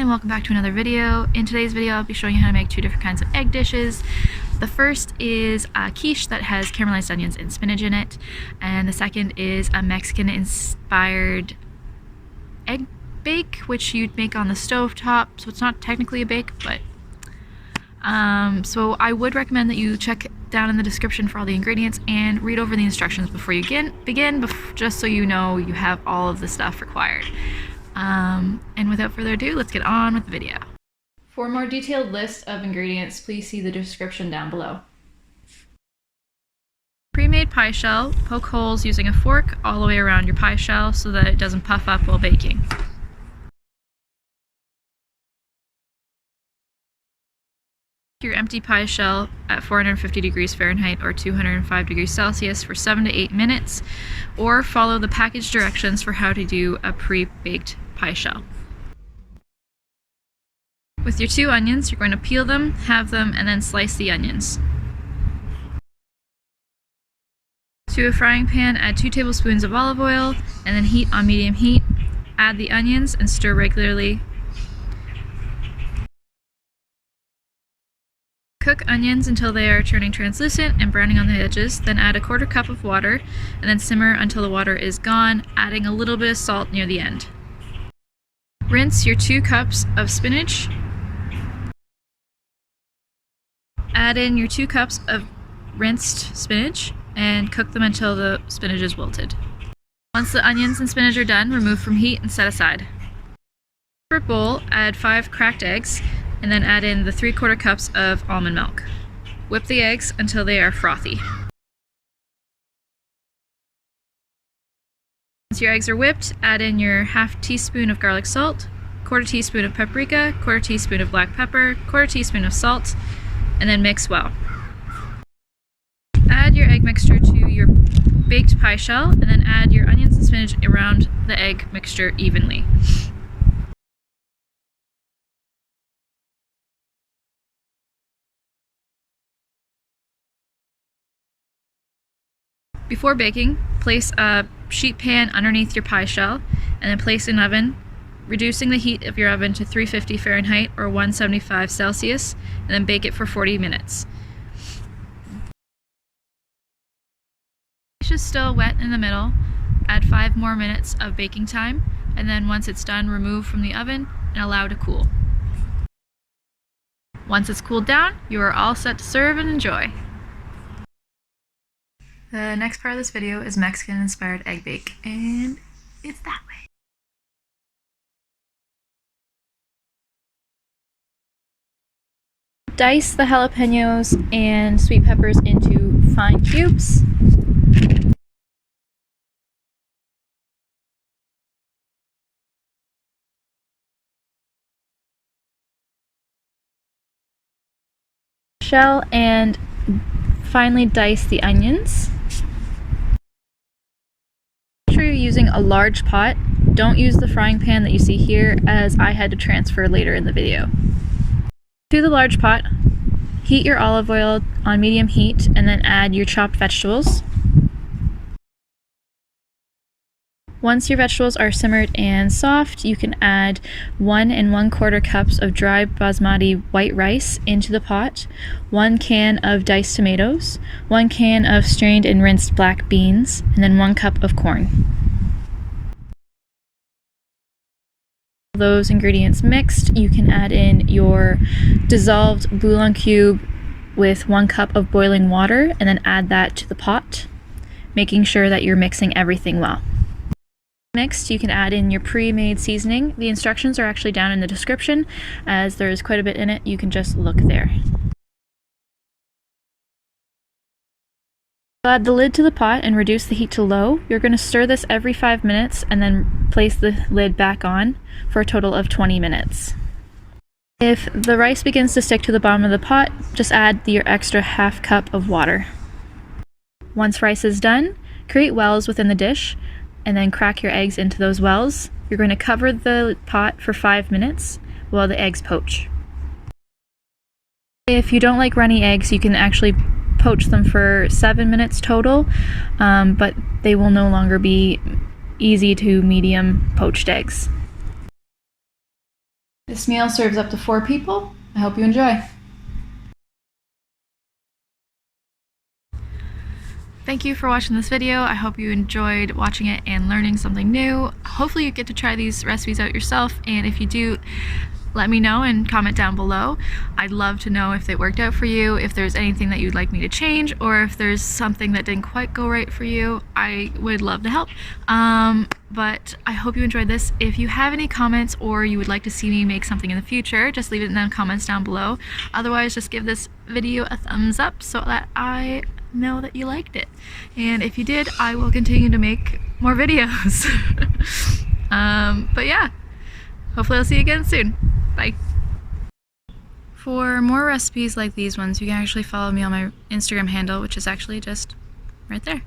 and welcome back to another video. In today's video I'll be showing you how to make two different kinds of egg dishes. The first is a quiche that has caramelized onions and spinach in it, and the second is a Mexican inspired egg bake, which you'd make on the stove top, so it's not technically a bake, but so I would recommend that you check down in the description for all the ingredients and read over the instructions before you begin, just so you know you have all of the stuff required. And without further ado, let's get on with the video. For a more detailed list of ingredients, please see the description down below. Pre-made pie shell. Poke holes using a fork all the way around your pie shell so that it doesn't puff up while baking. Your empty pie shell at 450 degrees Fahrenheit or 205 degrees Celsius for 7 to 8 minutes, or follow the package directions for how to do a pre-baked pie shell. With your two onions, you're going to peel them, halve them, and then slice the onions. To a frying pan, add 2 tablespoons of olive oil, and then heat on medium heat. Add the onions and stir regularly. Cook onions until they are turning translucent and browning on the edges, then add a 1/4 cup of water, and then simmer until the water is gone, adding a little bit of salt near the end. Rinse your 2 cups of spinach. Add in your 2 cups of rinsed spinach and cook them until the spinach is wilted. Once the onions and spinach are done, remove from heat and set aside. For a bowl, add 5 cracked eggs, and then add in the 3/4 cups of almond milk. Whip the eggs until they are frothy. Once your eggs are whipped, add in your 1/2 teaspoon of garlic salt, 1/4 teaspoon of paprika, 1/4 teaspoon of black pepper, 1/4 teaspoon of salt, and then mix well. Add your egg mixture to your baked pie shell, and then add your onions and spinach around the egg mixture evenly. Before baking, place a sheet pan underneath your pie shell and then place in oven, reducing the heat of your oven to 350 Fahrenheit or 175 Celsius, and then bake it for 40 minutes. Quiche is still wet in the middle. Add 5 more minutes of baking time, and then once it's done, remove from the oven and allow to cool. Once it's cooled down, you are all set to serve and enjoy. The next part of this video is Mexican inspired egg bake, and it's that way. Dice the jalapenos and sweet peppers into fine cubes. Shell and finely dice the onions. Make sure you're using a large pot. Don't use the frying pan that you see here, as I had to transfer later in the video. To the large pot, heat your olive oil on medium heat and then add your chopped vegetables. Once your vegetables are simmered and soft, you can add 1 1/4 cups of dry basmati white rice into the pot, 1 can of diced tomatoes, 1 can of strained and rinsed black beans, and then 1 cup of corn. Those ingredients mixed, you can add in your dissolved bouillon cube with 1 cup of boiling water, and then add that to the pot, making sure that you're mixing everything well. Mixed, you can add in your pre-made seasoning. The instructions are actually down in the description, as there is quite a bit in it. You can just look there. Add the lid to the pot and reduce the heat to low. You're going to stir this every 5 minutes and then place the lid back on for a total of 20 minutes. If the rice begins to stick to the bottom of the pot, just add your extra 1/2 cup of water. Once rice is done, create wells within the dish, and then crack your eggs into those wells. You're going to cover the pot for 5 minutes while the eggs poach. If you don't like runny eggs, you can actually poach them for 7 minutes total, but they will no longer be easy to medium poached eggs. This meal serves up to 4 people. I hope you enjoy. Thank you for watching this video. I hope you enjoyed watching it and learning something new. Hopefully you get to try these recipes out yourself, and if you do, let me know and comment down below. I'd love to know if they worked out for you, if there's anything that you'd like me to change, or if there's something that didn't quite go right for you. I would love to help. But I hope you enjoyed this. If you have any comments or you would like to see me make something in the future, just leave it in the comments down below. Otherwise, just give this video a thumbs up so that I know that you liked it. And if you did, I will continue to make more videos. But yeah, hopefully I'll see you again soon. Bye. For more recipes like these ones, you can actually follow me on my Instagram handle, which is actually just right there.